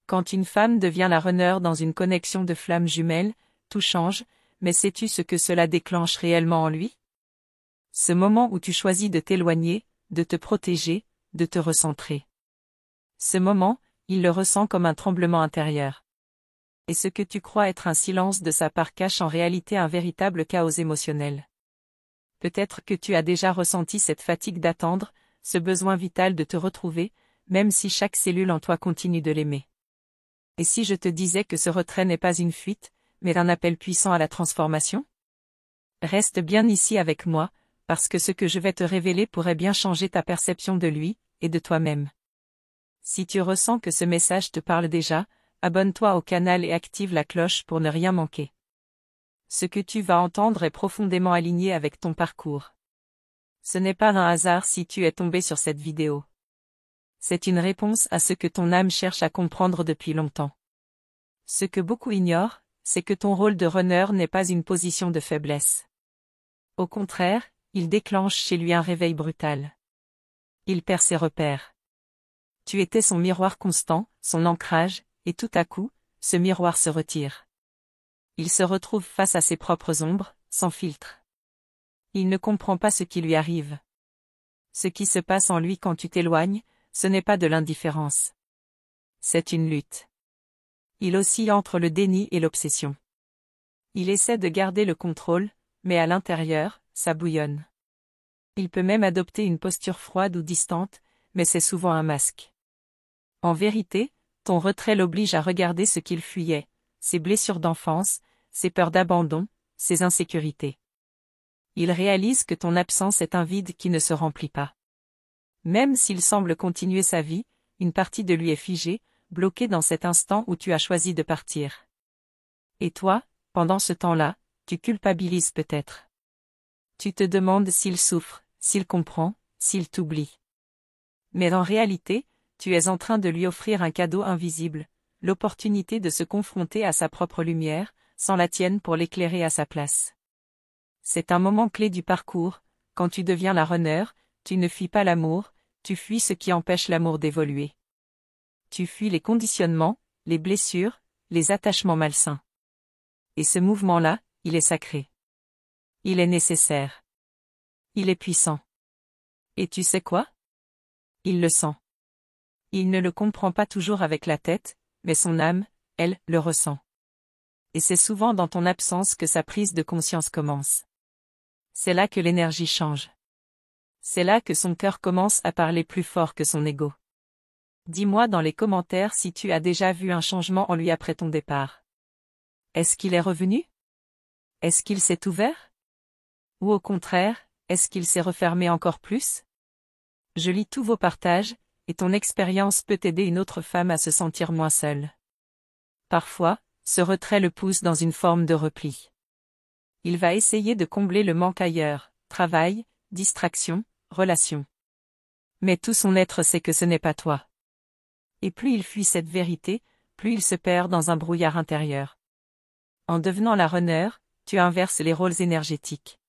Quand une femme devient la runner dans une connexion de flammes jumelles, tout change, mais sais-tu ce que cela déclenche réellement en lui? Ce moment où tu choisis de t'éloigner, de te protéger, de te recentrer. Ce moment, il le ressent comme un tremblement intérieur. Et ce que tu crois être un silence de sa part cache en réalité un véritable chaos émotionnel. Peut-être que tu as déjà ressenti cette fatigue d'attendre, ce besoin vital de te retrouver, même si chaque cellule en toi continue de l'aimer. Et si je te disais que ce retrait n'est pas une fuite, mais un appel puissant à la transformation? Reste bien ici avec moi, parce que ce que je vais te révéler pourrait bien changer ta perception de lui, et de toi-même. Si tu ressens que ce message te parle déjà, abonne-toi au canal et active la cloche pour ne rien manquer. Ce que tu vas entendre est profondément aligné avec ton parcours. Ce n'est pas un hasard si tu es tombé sur cette vidéo. C'est une réponse à ce que ton âme cherche à comprendre depuis longtemps. Ce que beaucoup ignorent, c'est que ton rôle de runner n'est pas une position de faiblesse. Au contraire, il déclenche chez lui un réveil brutal. Il perd ses repères. Tu étais son miroir constant, son ancrage, et tout à coup, ce miroir se retire. Il se retrouve face à ses propres ombres, sans filtre. Il ne comprend pas ce qui lui arrive. Ce qui se passe en lui quand tu t'éloignes, ce n'est pas de l'indifférence. C'est une lutte. Il oscille entre le déni et l'obsession. Il essaie de garder le contrôle, mais à l'intérieur, ça bouillonne. Il peut même adopter une posture froide ou distante, mais c'est souvent un masque. En vérité, ton retrait l'oblige à regarder ce qu'il fuyait, ses blessures d'enfance, ses peurs d'abandon, ses insécurités. Il réalise que ton absence est un vide qui ne se remplit pas. Même s'il semble continuer sa vie, une partie de lui est figée, bloquée dans cet instant où tu as choisi de partir. Et toi, pendant ce temps-là, tu culpabilises peut-être. Tu te demandes s'il souffre, s'il comprend, s'il t'oublie. Mais en réalité, tu es en train de lui offrir un cadeau invisible, l'opportunité de se confronter à sa propre lumière, sans la tienne pour l'éclairer à sa place. C'est un moment clé du parcours, quand tu deviens la runner, tu ne fuis pas l'amour, tu fuis ce qui empêche l'amour d'évoluer. Tu fuis les conditionnements, les blessures, les attachements malsains. Et ce mouvement-là, il est sacré. Il est nécessaire. Il est puissant. Et tu sais quoi? Il le sent. Il ne le comprend pas toujours avec la tête, mais son âme, elle, le ressent. Et c'est souvent dans ton absence que sa prise de conscience commence. C'est là que l'énergie change. C'est là que son cœur commence à parler plus fort que son ego. Dis-moi dans les commentaires si tu as déjà vu un changement en lui après ton départ. Est-ce qu'il est revenu? Est-ce qu'il s'est ouvert? Ou au contraire, est-ce qu'il s'est refermé encore plus? Je lis tous vos partages, et ton expérience peut aider une autre femme à se sentir moins seule. Parfois, ce retrait le pousse dans une forme de repli. Il va essayer de combler le manque ailleurs, travail, distraction, relation. Mais tout son être sait que ce n'est pas toi. Et plus il fuit cette vérité, plus il se perd dans un brouillard intérieur. En devenant la runner, tu inverses les rôles énergétiques.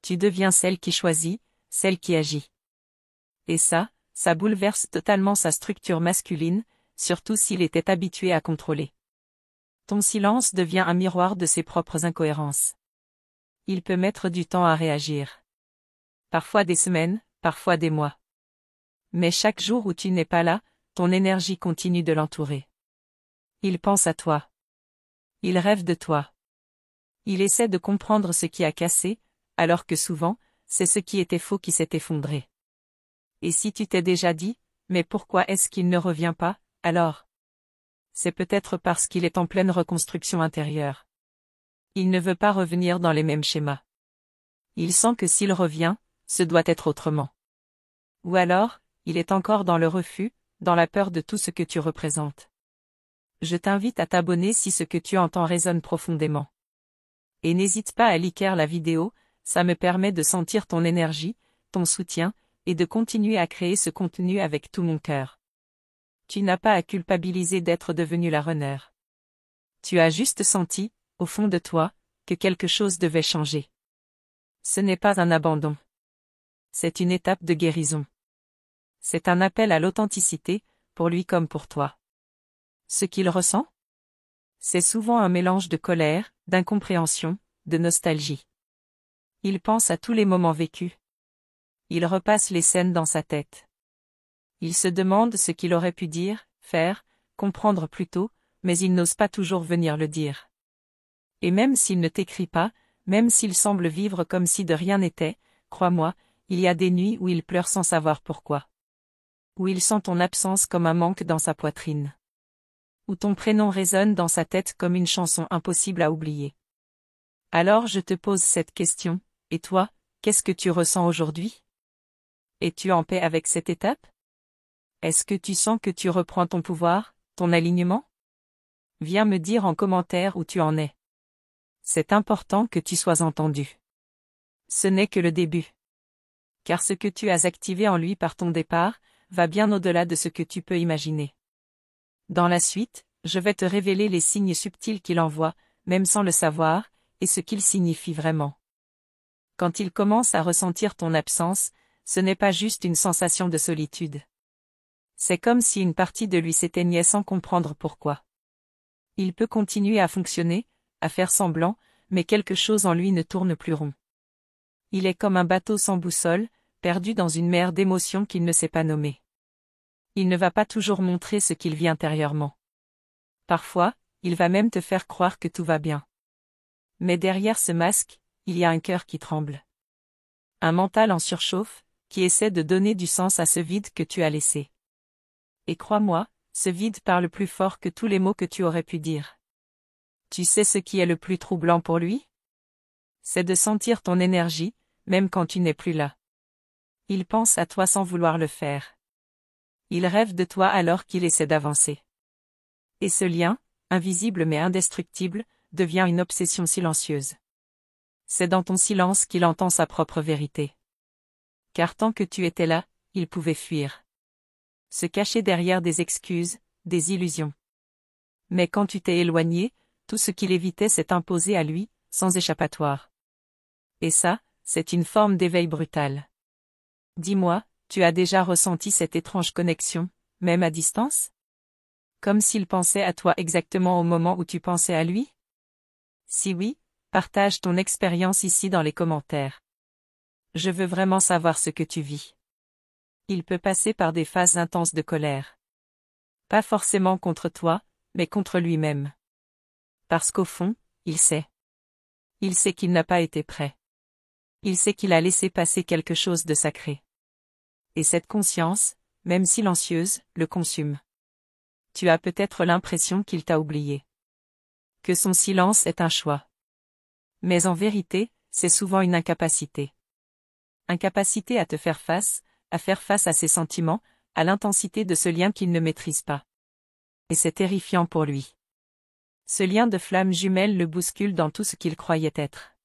Tu deviens celle qui choisit, celle qui agit. Et ça bouleverse totalement sa structure masculine, surtout s'il était habitué à contrôler. Ton silence devient un miroir de ses propres incohérences. Il peut mettre du temps à réagir. Parfois des semaines, parfois des mois. Mais chaque jour où tu n'es pas là, ton énergie continue de l'entourer. Il pense à toi. Il rêve de toi. Il essaie de comprendre ce qui a cassé, alors que souvent, c'est ce qui était faux qui s'est effondré. Et si tu t'es déjà dit, mais pourquoi est-ce qu'il ne revient pas, alors? C'est peut-être parce qu'il est en pleine reconstruction intérieure. Il ne veut pas revenir dans les mêmes schémas. Il sent que s'il revient, ce doit être autrement. Ou alors, il est encore dans le refus, dans la peur de tout ce que tu représentes. Je t'invite à t'abonner si ce que tu entends résonne profondément. Et n'hésite pas à liker la vidéo, ça me permet de sentir ton énergie, ton soutien, et de continuer à créer ce contenu avec tout mon cœur. Tu n'as pas à culpabiliser d'être devenu la runner. Tu as juste senti, au fond de toi, que quelque chose devait changer. Ce n'est pas un abandon. C'est une étape de guérison. C'est un appel à l'authenticité, pour lui comme pour toi. Ce qu'il ressent? C'est souvent un mélange de colère, d'incompréhension, de nostalgie. Il pense à tous les moments vécus. Il repasse les scènes dans sa tête. Il se demande ce qu'il aurait pu dire, faire, comprendre plus tôt, mais il n'ose pas toujours venir le dire. Et même s'il ne t'écrit pas, même s'il semble vivre comme si de rien n'était, crois-moi, il y a des nuits où il pleure sans savoir pourquoi. Où il sent ton absence comme un manque dans sa poitrine. Où ton prénom résonne dans sa tête comme une chanson impossible à oublier. Alors je te pose cette question, et toi, qu'est-ce que tu ressens aujourd'hui? Es-tu en paix avec cette étape? Est-ce que tu sens que tu reprends ton pouvoir, ton alignement? Viens me dire en commentaire où tu en es. C'est important que tu sois entendu. Ce n'est que le début. Car ce que tu as activé en lui par ton départ, va bien au-delà de ce que tu peux imaginer. Dans la suite, je vais te révéler les signes subtils qu'il envoie, même sans le savoir, et ce qu'ils signifient vraiment. Quand il commence à ressentir ton absence, ce n'est pas juste une sensation de solitude. C'est comme si une partie de lui s'éteignait sans comprendre pourquoi. Il peut continuer à fonctionner, à faire semblant, mais quelque chose en lui ne tourne plus rond. Il est comme un bateau sans boussole, perdu dans une mer d'émotions qu'il ne sait pas nommer. Il ne va pas toujours montrer ce qu'il vit intérieurement. Parfois, il va même te faire croire que tout va bien. Mais derrière ce masque, il y a un cœur qui tremble. Un mental en surchauffe, qui essaie de donner du sens à ce vide que tu as laissé. Et crois-moi, ce vide parle plus fort que tous les mots que tu aurais pu dire. Tu sais ce qui est le plus troublant pour lui? C'est de sentir ton énergie, même quand tu n'es plus là. Il pense à toi sans vouloir le faire. Il rêve de toi alors qu'il essaie d'avancer. Et ce lien, invisible mais indestructible, devient une obsession silencieuse. C'est dans ton silence qu'il entend sa propre vérité. Car tant que tu étais là, il pouvait fuir. Se cacher derrière des excuses, des illusions. Mais quand tu t'es éloigné, tout ce qu'il évitait s'est imposé à lui, sans échappatoire. Et ça, c'est une forme d'éveil brutal. Dis-moi, tu as déjà ressenti cette étrange connexion, même à distance? Comme s'il pensait à toi exactement au moment où tu pensais à lui? Si oui, partage ton expérience ici dans les commentaires. Je veux vraiment savoir ce que tu vis. Il peut passer par des phases intenses de colère. Pas forcément contre toi, mais contre lui-même. Parce qu'au fond, il sait. Il sait qu'il n'a pas été prêt. Il sait qu'il a laissé passer quelque chose de sacré. Et cette conscience, même silencieuse, le consume. Tu as peut-être l'impression qu'il t'a oublié. Que son silence est un choix. Mais en vérité, c'est souvent une incapacité. Incapacité à te faire face, à faire face à ses sentiments, à l'intensité de ce lien qu'il ne maîtrise pas. Et c'est terrifiant pour lui. Ce lien de flamme jumelle le bouscule dans tout ce qu'il croyait être.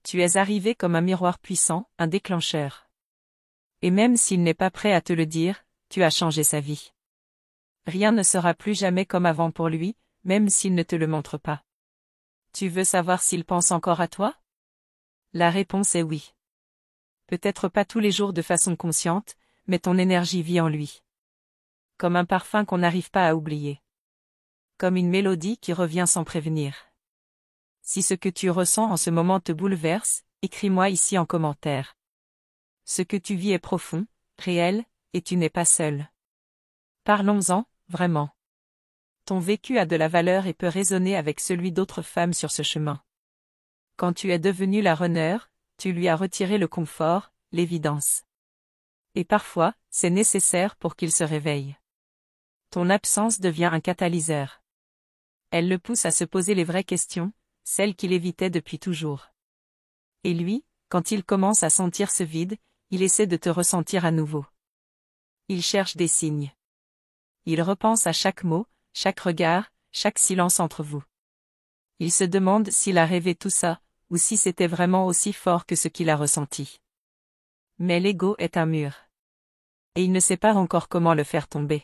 Tu es arrivé comme un miroir puissant, un déclencheur. Et même s'il n'est pas prêt à te le dire, tu as changé sa vie. Rien ne sera plus jamais comme avant pour lui, même s'il ne te le montre pas. Tu veux savoir s'il pense encore à toi? La réponse est oui. Peut-être pas tous les jours de façon consciente, mais ton énergie vit en lui. Comme un parfum qu'on n'arrive pas à oublier. Comme une mélodie qui revient sans prévenir. Si ce que tu ressens en ce moment te bouleverse, écris-moi ici en commentaire. Ce que tu vis est profond, réel, et tu n'es pas seul. Parlons-en, vraiment. Ton vécu a de la valeur et peut résonner avec celui d'autres femmes sur ce chemin. Quand tu es devenu la runner, tu lui as retiré le confort, l'évidence. Et parfois, c'est nécessaire pour qu'il se réveille. Ton absence devient un catalyseur. Elle le pousse à se poser les vraies questions, celles qu'il évitait depuis toujours. Et lui, quand il commence à sentir ce vide, il essaie de te ressentir à nouveau. Il cherche des signes. Il repense à chaque mot, chaque regard, chaque silence entre vous. Il se demande s'il a rêvé tout ça, ou si c'était vraiment aussi fort que ce qu'il a ressenti. Mais l'ego est un mur. Et il ne sait pas encore comment le faire tomber.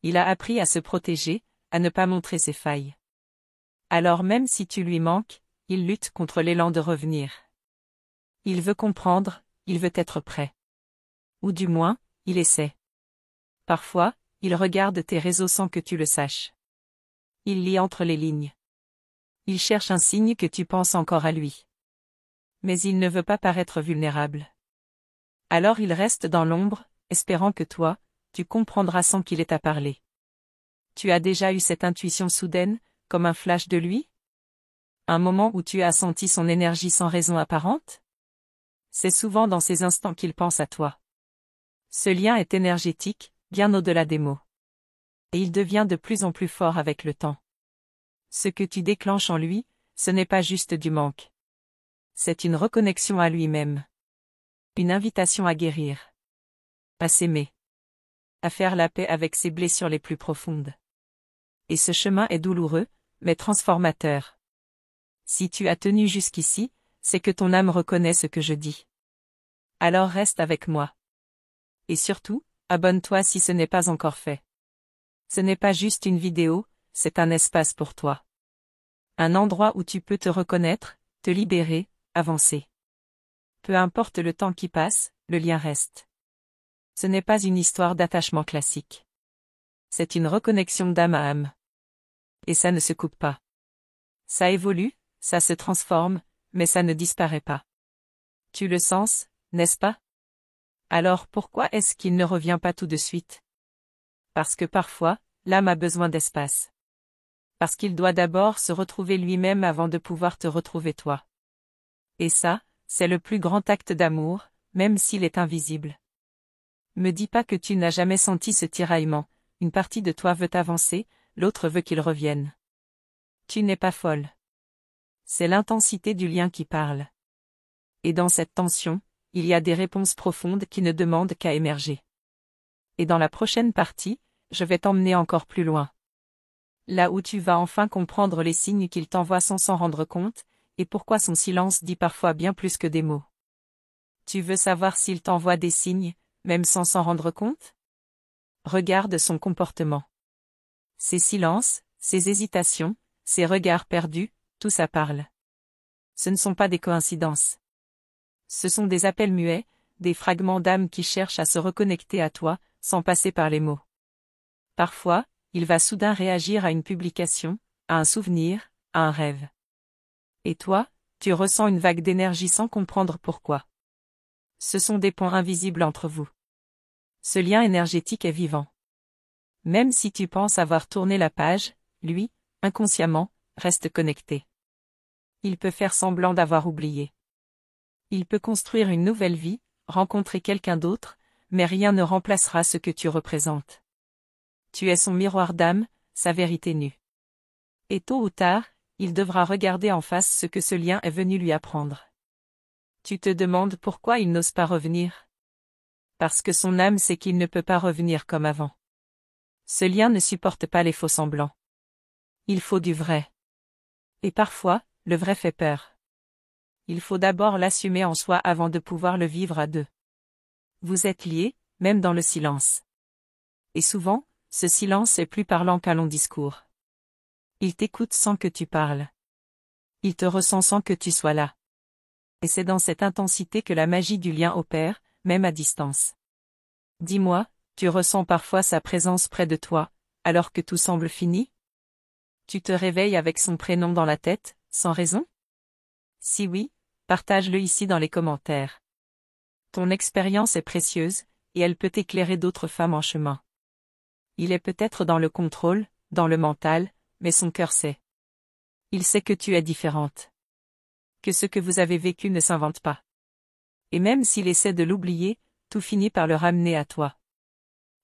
Il a appris à se protéger, à ne pas montrer ses failles. Alors même si tu lui manques, il lutte contre l'élan de revenir. Il veut comprendre, il veut être prêt. Ou du moins, il essaie. Parfois, Il regarde tes réseaux sans que tu le saches. Il lit entre les lignes. Il cherche un signe que tu penses encore à lui. Mais il ne veut pas paraître vulnérable. Alors il reste dans l'ombre, espérant que toi, tu comprendras sans qu'il ait à parler. Tu as déjà eu cette intuition soudaine, comme un flash de lui? Un moment où tu as senti son énergie sans raison apparente? C'est souvent dans ces instants qu'il pense à toi. Ce lien est énergétique, bien au-delà des mots. Et il devient de plus en plus fort avec le temps. Ce que tu déclenches en lui, ce n'est pas juste du manque. C'est une reconnexion à lui-même. Une invitation à guérir. À s'aimer. À faire la paix avec ses blessures les plus profondes. Et ce chemin est douloureux, mais transformateur. Si tu as tenu jusqu'ici, c'est que ton âme reconnaît ce que je dis. Alors reste avec moi. Et surtout, abonne-toi si ce n'est pas encore fait. Ce n'est pas juste une vidéo, c'est un espace pour toi. Un endroit où tu peux te reconnaître, te libérer, avancer. Peu importe le temps qui passe, le lien reste. Ce n'est pas une histoire d'attachement classique. C'est une reconnexion d'âme à âme. Et ça ne se coupe pas. Ça évolue, ça se transforme, mais ça ne disparaît pas. Tu le sens, n'est-ce pas? Alors pourquoi est-ce qu'il ne revient pas tout de suite? Parce que parfois, l'âme a besoin d'espace. Parce qu'il doit d'abord se retrouver lui-même avant de pouvoir te retrouver toi. Et ça, c'est le plus grand acte d'amour, même s'il est invisible. Me dis pas que tu n'as jamais senti ce tiraillement, une partie de toi veut avancer, l'autre veut qu'il revienne. Tu n'es pas folle. C'est l'intensité du lien qui parle. Et dans cette tension, il y a des réponses profondes qui ne demandent qu'à émerger. Et dans la prochaine partie, je vais t'emmener encore plus loin. Là où tu vas enfin comprendre les signes qu'il t'envoie sans s'en rendre compte, et pourquoi son silence dit parfois bien plus que des mots. Tu veux savoir s'il t'envoie des signes, même sans s'en rendre compte? Regarde son comportement. Ses silences, ses hésitations, ses regards perdus, tout ça parle. Ce ne sont pas des coïncidences. Ce sont des appels muets, des fragments d'âme qui cherchent à se reconnecter à toi, sans passer par les mots. Parfois, il va soudain réagir à une publication, à un souvenir, à un rêve. Et toi, tu ressens une vague d'énergie sans comprendre pourquoi. Ce sont des ponts invisibles entre vous. Ce lien énergétique est vivant. Même si tu penses avoir tourné la page, lui, inconsciemment, reste connecté. Il peut faire semblant d'avoir oublié. Il peut construire une nouvelle vie, rencontrer quelqu'un d'autre, mais rien ne remplacera ce que tu représentes. Tu es son miroir d'âme, sa vérité nue. Et tôt ou tard, il devra regarder en face ce que ce lien est venu lui apprendre. Tu te demandes pourquoi il n'ose pas revenir? Parce que son âme sait qu'il ne peut pas revenir comme avant. Ce lien ne supporte pas les faux semblants. Il faut du vrai. Et parfois, le vrai fait peur. Il faut d'abord l'assumer en soi avant de pouvoir le vivre à deux. Vous êtes liés, même dans le silence. Et souvent, ce silence est plus parlant qu'un long discours. Il t'écoute sans que tu parles. Il te ressent sans que tu sois là. Et c'est dans cette intensité que la magie du lien opère, même à distance. Dis-moi, tu ressens parfois sa présence près de toi, alors que tout semble fini? Tu te réveilles avec son prénom dans la tête, sans raison? Si oui, partage-le ici dans les commentaires. Ton expérience est précieuse, et elle peut éclairer d'autres femmes en chemin. Il est peut-être dans le contrôle, dans le mental, mais son cœur sait. Il sait que tu es différente. Que ce que vous avez vécu ne s'invente pas. Et même s'il essaie de l'oublier, tout finit par le ramener à toi.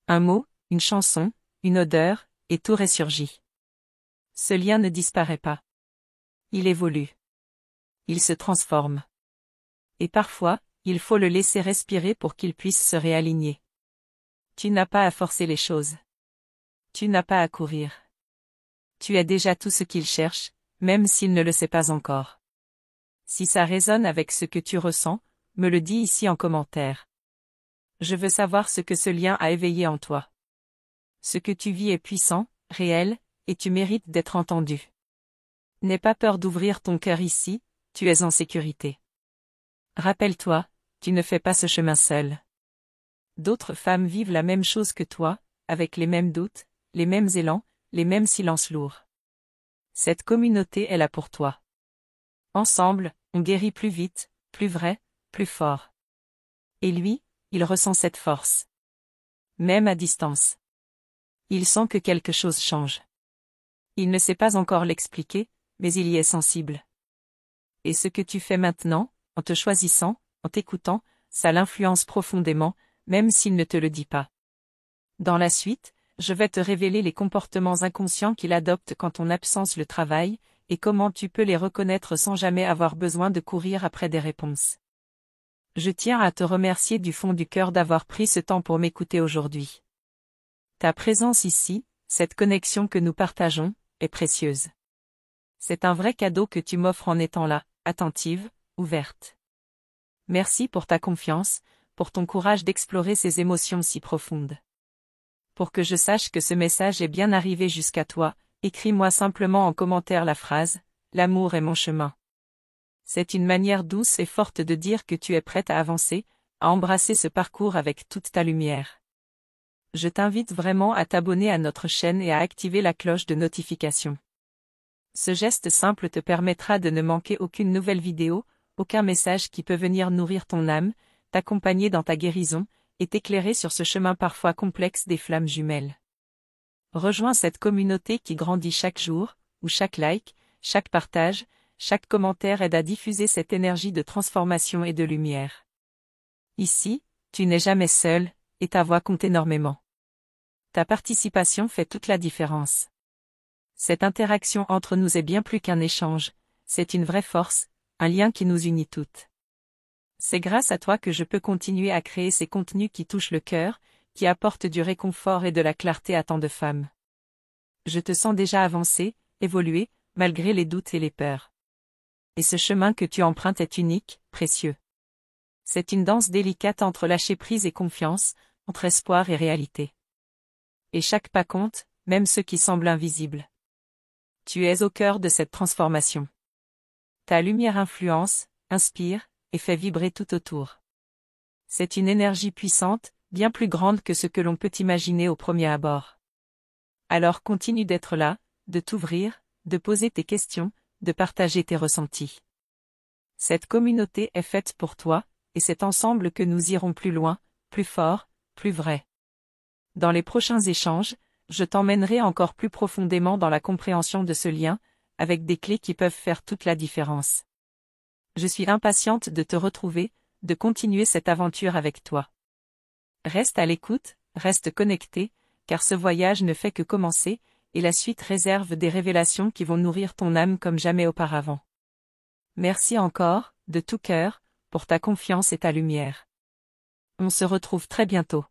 Un mot, une chanson, une odeur, et tout ressurgit. Ce lien ne disparaît pas. Il évolue. Il se transforme. Et parfois, il faut le laisser respirer pour qu'il puisse se réaligner. Tu n'as pas à forcer les choses. Tu n'as pas à courir. Tu es déjà tout ce qu'il cherche, même s'il ne le sait pas encore. Si ça résonne avec ce que tu ressens, me le dis ici en commentaire. Je veux savoir ce que ce lien a éveillé en toi. Ce que tu vis est puissant, réel, et tu mérites d'être entendu. N'aie pas peur d'ouvrir ton cœur ici, tu es en sécurité. Rappelle-toi, tu ne fais pas ce chemin seul. D'autres femmes vivent la même chose que toi, avec les mêmes doutes, les mêmes élans, les mêmes silences lourds. Cette communauté est là pour toi. Ensemble, on guérit plus vite, plus vrai, plus fort. Et lui, il ressent cette force. Même à distance. Il sent que quelque chose change. Il ne sait pas encore l'expliquer, mais il y est sensible. Et ce que tu fais maintenant, en te choisissant, en t'écoutant, ça l'influence profondément, même s'il ne te le dit pas. Dans la suite, je vais te révéler les comportements inconscients qu'il adopte quand ton absence le travaille, et comment tu peux les reconnaître sans jamais avoir besoin de courir après des réponses. Je tiens à te remercier du fond du cœur d'avoir pris ce temps pour m'écouter aujourd'hui. Ta présence ici, cette connexion que nous partageons, est précieuse. C'est un vrai cadeau que tu m'offres en étant là, attentive, ouverte. Merci pour ta confiance, pour ton courage d'explorer ces émotions si profondes. Pour que je sache que ce message est bien arrivé jusqu'à toi, écris-moi simplement en commentaire la phrase « L'amour est mon chemin ». C'est une manière douce et forte de dire que tu es prête à avancer, à embrasser ce parcours avec toute ta lumière. Je t'invite vraiment à t'abonner à notre chaîne et à activer la cloche de notification. Ce geste simple te permettra de ne manquer aucune nouvelle vidéo, aucun message qui peut venir nourrir ton âme, t'accompagner dans ta guérison, et t'éclairer sur ce chemin parfois complexe des flammes jumelles. Rejoins cette communauté qui grandit chaque jour, où chaque like, chaque partage, chaque commentaire aide à diffuser cette énergie de transformation et de lumière. Ici, tu n'es jamais seul, et ta voix compte énormément. Ta participation fait toute la différence. Cette interaction entre nous est bien plus qu'un échange, c'est une vraie force, un lien qui nous unit toutes. C'est grâce à toi que je peux continuer à créer ces contenus qui touchent le cœur, qui apportent du réconfort et de la clarté à tant de femmes. Je te sens déjà avancer, évoluer, malgré les doutes et les peurs. Et ce chemin que tu empruntes est unique, précieux. C'est une danse délicate entre lâcher prise et confiance, entre espoir et réalité. Et chaque pas compte, même ceux qui semblent invisibles. Tu es au cœur de cette transformation. Ta lumière influence, inspire, et fait vibrer tout autour. C'est une énergie puissante, bien plus grande que ce que l'on peut imaginer au premier abord. Alors continue d'être là, de t'ouvrir, de poser tes questions, de partager tes ressentis. Cette communauté est faite pour toi, et c'est ensemble que nous irons plus loin, plus fort, plus vrai. Dans les prochains échanges, je t'emmènerai encore plus profondément dans la compréhension de ce lien, avec des clés qui peuvent faire toute la différence. Je suis impatiente de te retrouver, de continuer cette aventure avec toi. Reste à l'écoute, reste connecté, car ce voyage ne fait que commencer, et la suite réserve des révélations qui vont nourrir ton âme comme jamais auparavant. Merci encore, de tout cœur, pour ta confiance et ta lumière. On se retrouve très bientôt.